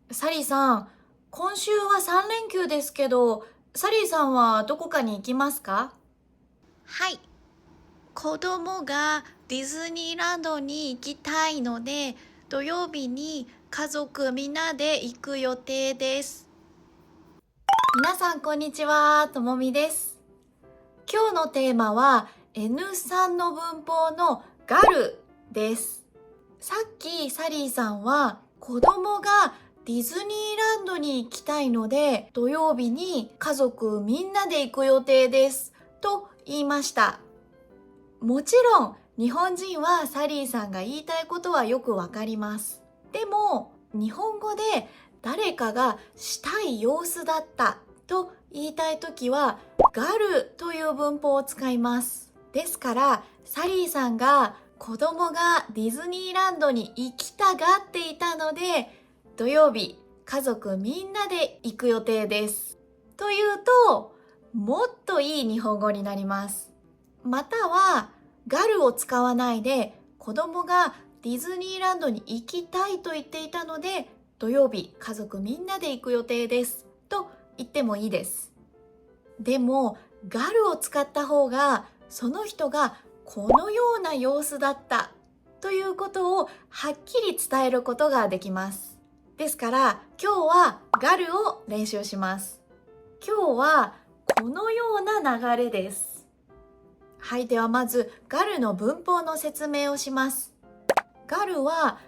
サリーさん、今週は3連休ですけど、サリーさんはどこかに行きますか？はい。子供がディズニーランドに行きたいので、土曜日に家族みんなで行く予定です。皆さんこんにちは、ともみです。今日のテーマは N3 の文法のガルです。さっきサリーさんは子供がディズニーランドに行きたいので土曜日に家族みんなで行く予定ですと言いました。もちろん日本人はサリーさんが言いたいことはよくわかります。でも日本語で誰かがしたい様子だったと言いたいときはガルという文法を使います。ですからサリーさんが子供がディズニーランドに行きたがっていたので土曜日家族みんなで行く予定ですというともっといい日本語になります。またはガルを使わないで子供がディズニーランドに行きたいと言っていたので土曜日家族みんなで行く予定ですと言ってもいいです。でもガルを使った方がその人がこのような様子だったということをはっきり伝えることができます。ですから今日はガルを練習します。今日はこのような流れです。はい、ではまずガルの文法の説明をします。ガルは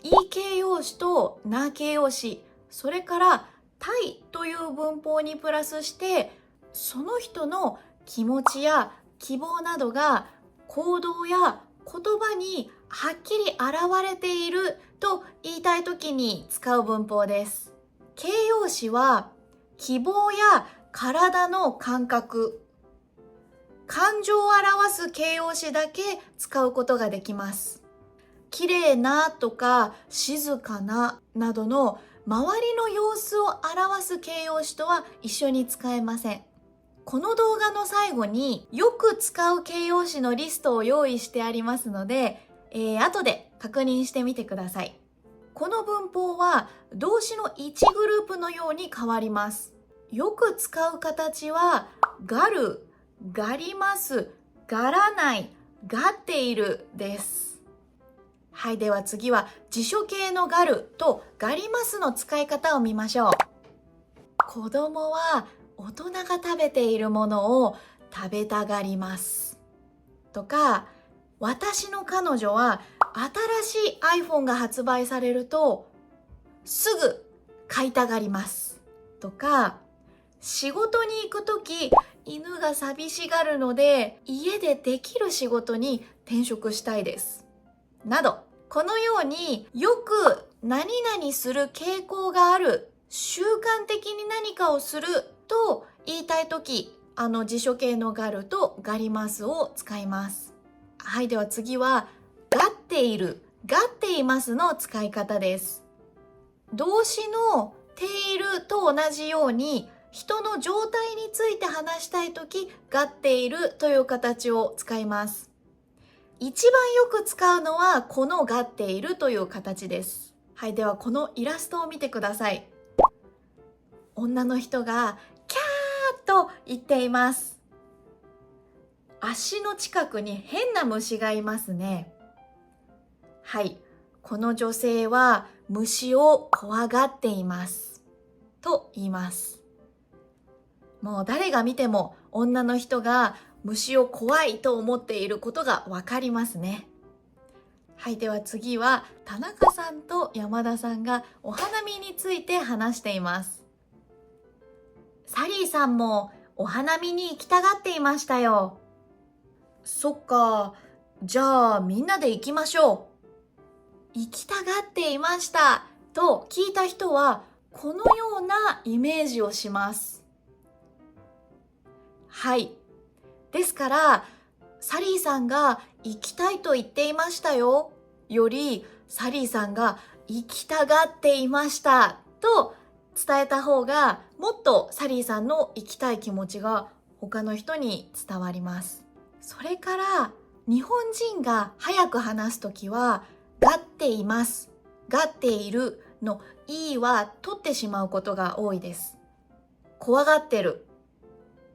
E 形容詞とな形容詞、それからたいという文法にプラスしてその人の気持ちや希望などが行動や言葉にはっきり現れていると言いたいときに使う文法です。形容詞は希望や体の感覚、感情を表す形容詞だけ使うことができます。綺麗なとか静かななどの周りの様子を表す形容詞とは一緒に使えません。この動画の最後によく使う形容詞のリストを用意してありますので、後で確認してみてください。この文法は動詞の1グループのように変わります。よく使う形はガル、ガります、ガらない、ガっているです。はい、では次は辞書形のガルとガりますの使い方を見ましょう。子供は大人が食べているものを食べたがりますとか、私の彼女は新しい iPhone が発売されるとすぐ買いたがりますとか、仕事に行くとき犬が寂しがるので家でできる仕事に転職したいですなど、このようによく何々する傾向がある、習慣的に何かをすると言いたいとき、辞書形のガルとガりますを使います。はい、では次はガっている、ガっていますの使い方です。動詞のていると同じように人の状態について話したいとき、ガっているという形を使います。一番よく使うのはこのガっているという形です。はい、ではこのイラストを見てください。女の人がキャーと言っています。足の近くに変な虫がいますね。はい、この女性は虫を怖がっていますと言います。もう誰が見ても女の人が虫を怖いと思っていることがわかりますね。はい、では次は田中さんと山田さんがお花見について話しています。サリーさんもお花見に行きたがっていましたよ。そっか、じゃあみんなで行きましょう。行きたがっていましたと聞いた人はこのようなイメージをします。はい。ですから、サリーさんが行きたいと言っていましたよより、サリーさんが行きたがっていましたと伝えた方が、もっとサリーさんの行きたい気持ちが他の人に伝わります。それから、日本人が早く話すときは、がっています、がっているのいは取ってしまうことが多いです。怖がってる、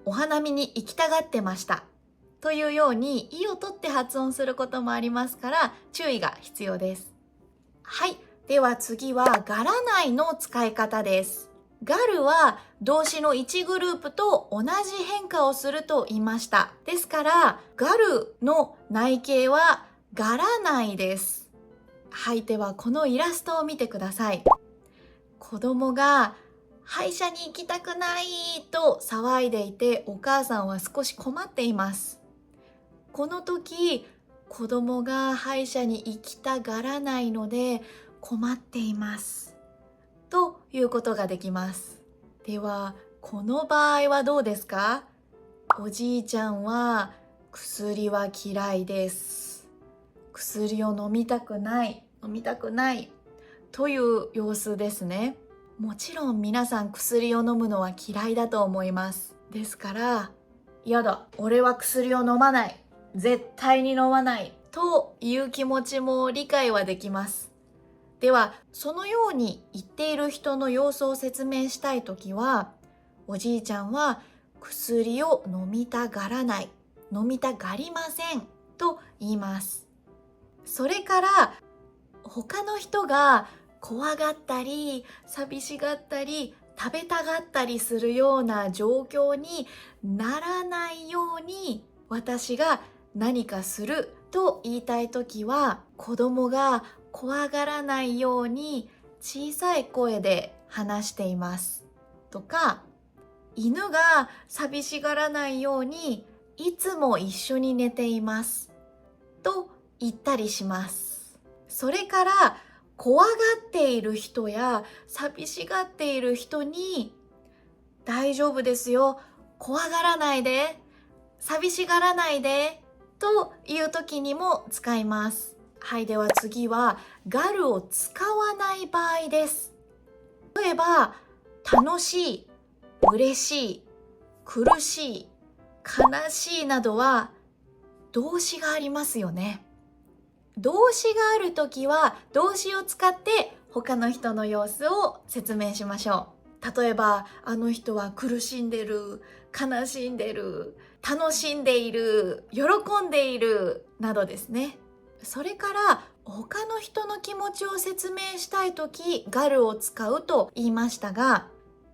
お花見に行きたがってましたというようにいを取って発音することもありますから注意が必要です。はい、では次はがらないの使い方です。がるは動詞の1グループと同じ変化をすると言いました。ですからがるの内形はがらないです。はい、ではこのイラストを見てください。子供が歯医者に行きたくないと騒いでいて、お母さんは少し困っています。この時、子供が歯医者に行きたがらないので困っていますということができます。ではこの場合はどうですか？おじいちゃんは薬は嫌いです。薬を飲みたくないという様子ですね。もちろん皆さん薬を飲むのは嫌いだと思います。ですから、やだ、俺は薬を飲まない、絶対に飲まないという気持ちも理解はできます。では、そのように言っている人の様子を説明したいときは、おじいちゃんは薬を飲みたがらない、飲みたがりませんと言います。それから、他の人が怖がったり寂しがったり食べたがったりするような状況にならないように私が何かすると言いたいときは、子供が怖がらないように小さい声で話していますとか、犬が寂しがらないようにいつも一緒に寝ていますと言ったりします。それから怖がっている人や寂しがっている人に、大丈夫ですよ、怖がらないで、寂しがらないでという時にも使います。はい、では次はがるを使わない場合です。例えば楽しい、嬉しい、苦しい、悲しいなどは動詞がありますよね。動詞があるときは動詞を使って他の人の様子を説明しましょう。例えば、あの人は苦しんでる、悲しんでる、楽しんでいる、喜んでいるなどですね。それから他の人の気持ちを説明したいときがるを使うと言いましたが、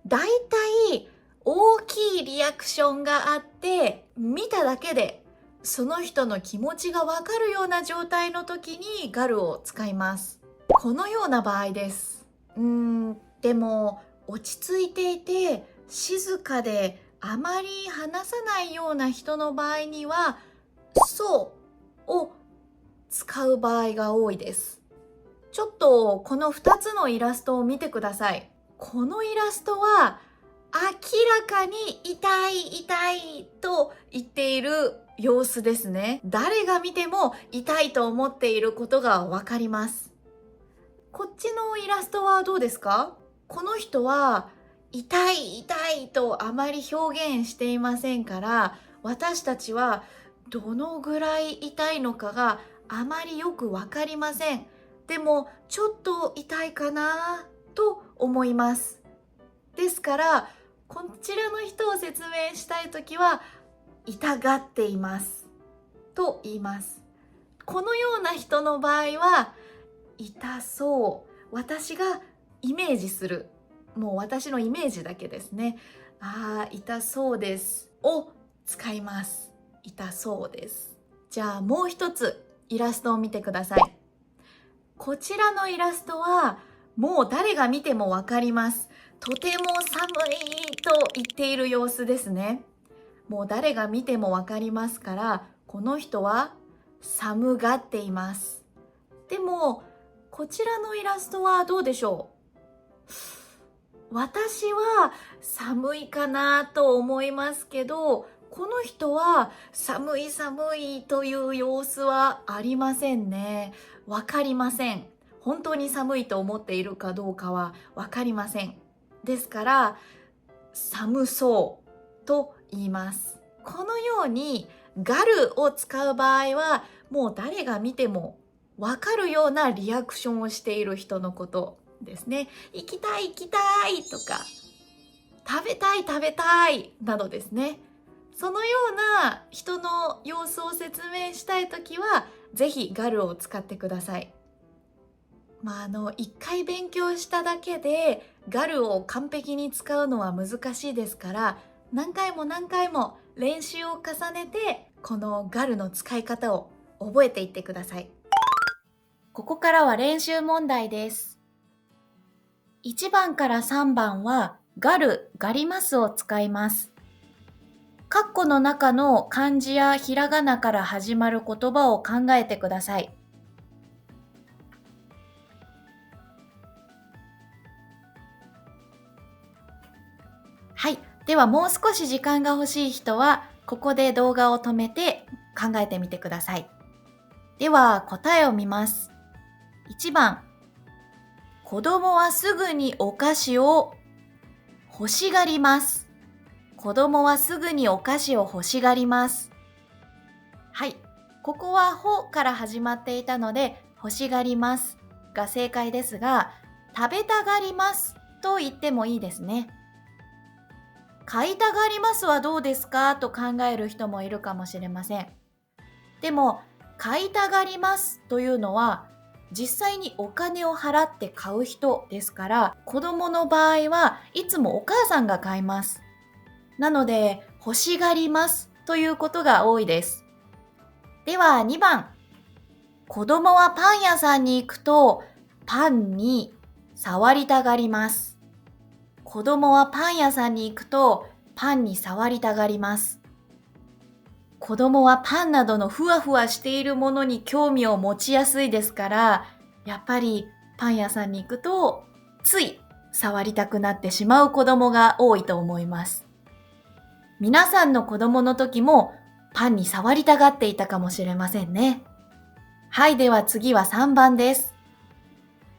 だいたい大きいリアクションがあって見ただけでその人の気持ちがわかるような状態の時にがるを使います。このような場合です。でも落ち着いていて静かであまり話さないような人の場合にはそうを使う場合が多いです。ちょっとこの2つのイラストを見てください。このイラストは明らかに痛いと言っている様子ですね。誰が見ても痛いと思っていることがわかります。こっちのイラストはどうですか？この人は痛いとあまり表現していませんから、私たちはどのぐらい痛いのかがあまりよくわかりません。でもちょっと痛いかなと思います。ですからこちらの人を説明したいときは痛がっていますと言います。このような人の場合は痛そう、私がイメージする、もう私のイメージだけですね。痛そうですを使います。痛そうです。じゃあもう一つイラストを見てください。こちらのイラストはもう誰が見てもわかります。とても寒いと言っている様子ですね。もう誰が見てもわかりますから、この人は寒がっています。でもこちらのイラストはどうでしょう？私は寒いかなと思いますけど、この人は寒いという様子はありませんね。わかりません。本当に寒いと思っているかどうかはわかりません。ですから寒そうと言います。このようにがるを使う場合はもう誰が見てもわかるようなリアクションをしている人のことですね。行きたい行きたいとか、食べたい食べたいなどですね。そのような人の様子を説明したいときは、ぜひガルを使ってください。一回勉強しただけでガルを完璧に使うのは難しいですから、何回も何回も練習を重ねて、このガルの使い方を覚えていってください。ここからは練習問題です。1番から3番はガル、ガリマスを使います。括弧の中の漢字やひらがなから始まる言葉を考えてください。はい。ではもう少し時間が欲しい人は、ここで動画を止めて考えてみてください。では答えを見ます。1番、子供はすぐにお菓子を欲しがります。子供はすぐにお菓子を欲しがります。はい。ここはほから始まっていたので、欲しがりますが正解ですが、食べたがりますと言ってもいいですね。買いたがりますはどうですかと考える人もいるかもしれません。でも、買いたがりますというのは、実際にお金を払って買う人ですから、子供の場合はいつもお母さんが買います。なので、欲しがりますということが多いです。では2番。子供はパン屋さんに行くと、パンに触りたがります。子供はパン屋さんに行くと、パンに触りたがります。子供はパンなどのふわふわしているものに興味を持ちやすいですから、やっぱりパン屋さんに行くと、つい触りたくなってしまう子供が多いと思います。皆さんの子供の時もパンに触りたがっていたかもしれませんね。はい、では次は3番です。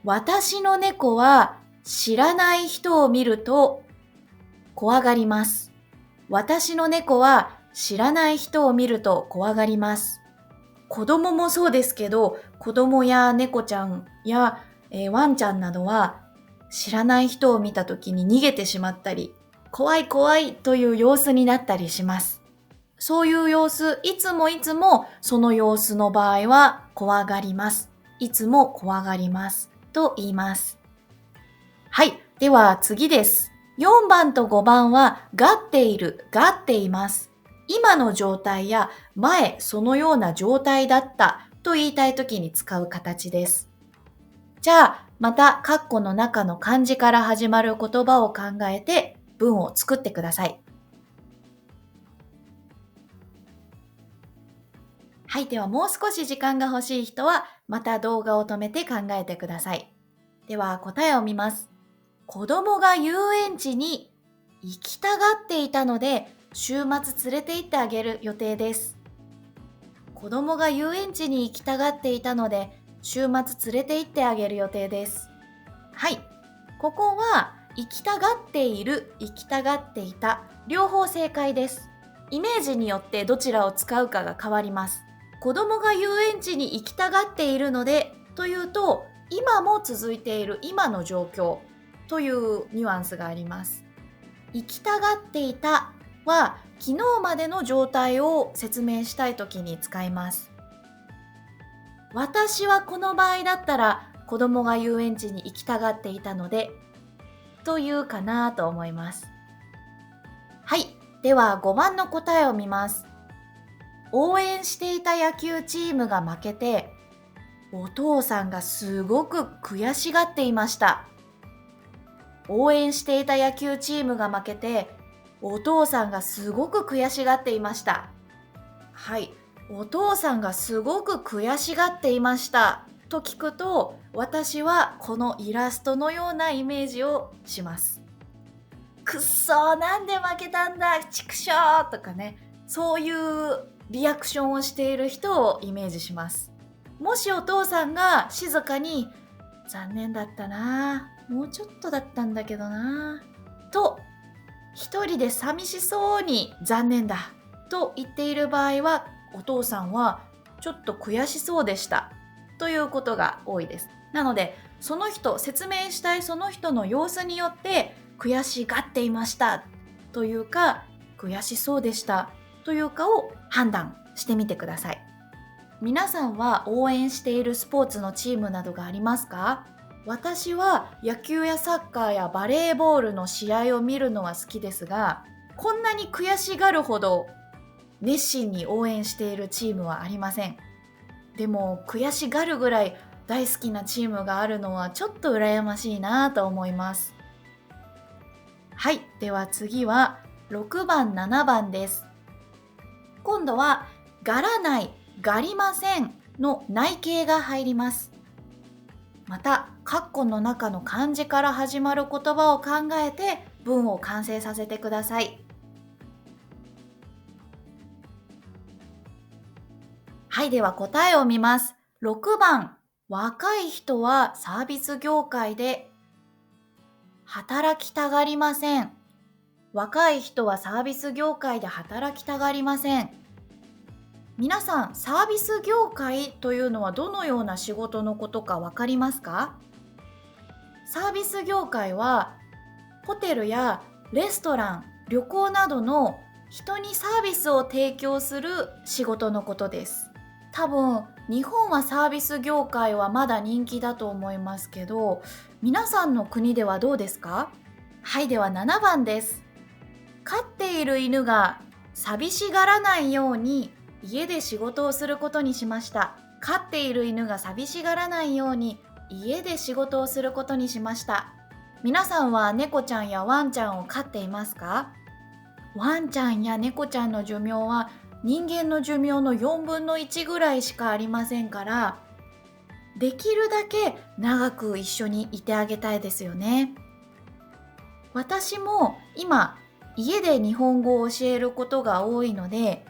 私の猫は知らない人を見ると怖がります。私の猫は知らない人を見ると怖がります。子供もそうですけど、子供や猫ちゃんや、ワンちゃんなどは知らない人を見た時に逃げてしまったり、怖い怖いという様子になったりします。そういう様子、いつもその様子の場合は怖がります。いつも怖がりますと言います。はい、では次です。4番と5番はがっている、がっています。今の状態や前そのような状態だったと言いたいときに使う形です。じゃあ、また括弧の中の漢字から始まる言葉を考えて文を作ってください。はい、ではもう少し時間が欲しい人はまた動画を止めて考えてください。では答えを見ます。子供が遊園地に行きたがっていたので週末連れて行ってあげる予定です。子供が遊園地に行きたがっていたので週末連れて行ってあげる予定です。はい、ここは行きたがっている、行きたがっていた、両方正解です。イメージによってどちらを使うかが変わります。子供が遊園地に行きたがっているのでというと、今も続いている今の状況というニュアンスがあります。行きたがっていたは昨日までの状態を説明したいときに使います。私はこの場合だったら子供が遊園地に行きたがっていたのでというかなと思います。はい、では5番の答えを見ます。応援していた野球チームが負けてお父さんがすごく悔しがっていました。応援していた野球チームが負けてお父さんがすごく悔しがっていました。はい、お父さんがすごく悔しがっていましたと聞くと、私はこのイラストのようなイメージをします。くっそー、なんで負けたんだ、ちくしょーとかね、そういうリアクションをしている人をイメージします。もしお父さんが静かに残念だったな、もうちょっとだったんだけどなと一人で寂しそうに残念だと言っている場合は、お父さんはちょっと悔しそうでしたということが多いです。なのでその人、説明したいその人の様子によって悔しがっていましたというか、悔しそうでしたというかを判断してみてください。皆さんは応援しているスポーツのチームなどがありますか？私は野球やサッカーやバレーボールの試合を見るのは好きですが、こんなに悔しがるほど熱心に応援しているチームはありません。でも悔しがるぐらい大好きなチームがあるのはちょっと羨ましいなと思います。はい、では次は6番7番です。今度はがらない、がりませんの内形が入ります。また括弧の中の漢字から始まる言葉を考えて文を完成させてください。はい、では答えを見ます。6番、若い人はサービス業界で働きたがりません。若い人はサービス業界で働きたがりません。皆さん、サービス業界というのはどのような仕事のことかわかりますか？サービス業界はホテルやレストラン、旅行などの人にサービスを提供する仕事のことです。多分日本はサービス業界はまだ人気だと思いますけど、皆さんの国ではどうですか？はい、では7番です。飼っている犬が寂しがらないように家で仕事をすることにしました。飼っている犬が寂しがらないように家で仕事をすることにしました。皆さんは猫ちゃんやワンちゃんを飼っていますか？ワンちゃんや猫ちゃんの寿命は人間の寿命の4分の1ぐらいしかありませんから、できるだけ長く一緒にいてあげたいですよね。私も今家で日本語を教えることが多いので、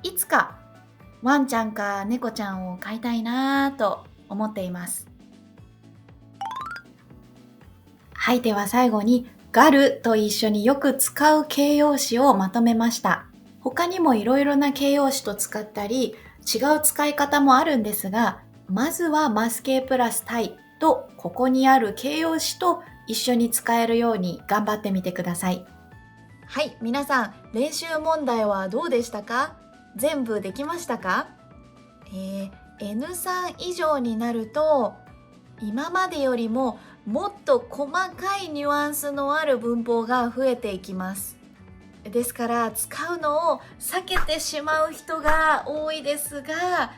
いつかワンちゃんか猫ちゃんを飼いたいなぁと思っています。はい、では最後にガルと一緒によく使う形容詞をまとめました。他にもいろいろな形容詞と使ったり違う使い方もあるんですが、まずはマス形プラスタイとここにある形容詞と一緒に使えるように頑張ってみてください。はい、皆さん練習問題はどうでしたか？全部できましたか？N3 以上になると今までよりももっと細かいニュアンスのある文法が増えていきます。ですから使うのを避けてしまう人が多いですが、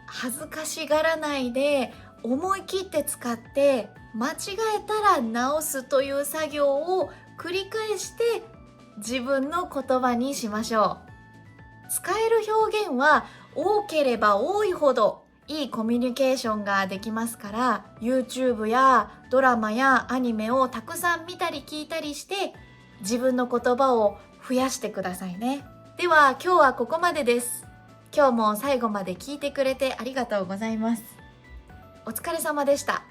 恥ずかしがらないで思い切って使って間違えたら直すという作業を繰り返して自分の言葉にしましょう。使える表現は多ければ多いほどいいコミュニケーションができますから、 YouTube やドラマやアニメをたくさん見たり聞いたりして自分の言葉を増やしてくださいね。では今日はここまでです。今日も最後まで聞いてくれてありがとうございます。お疲れ様でした。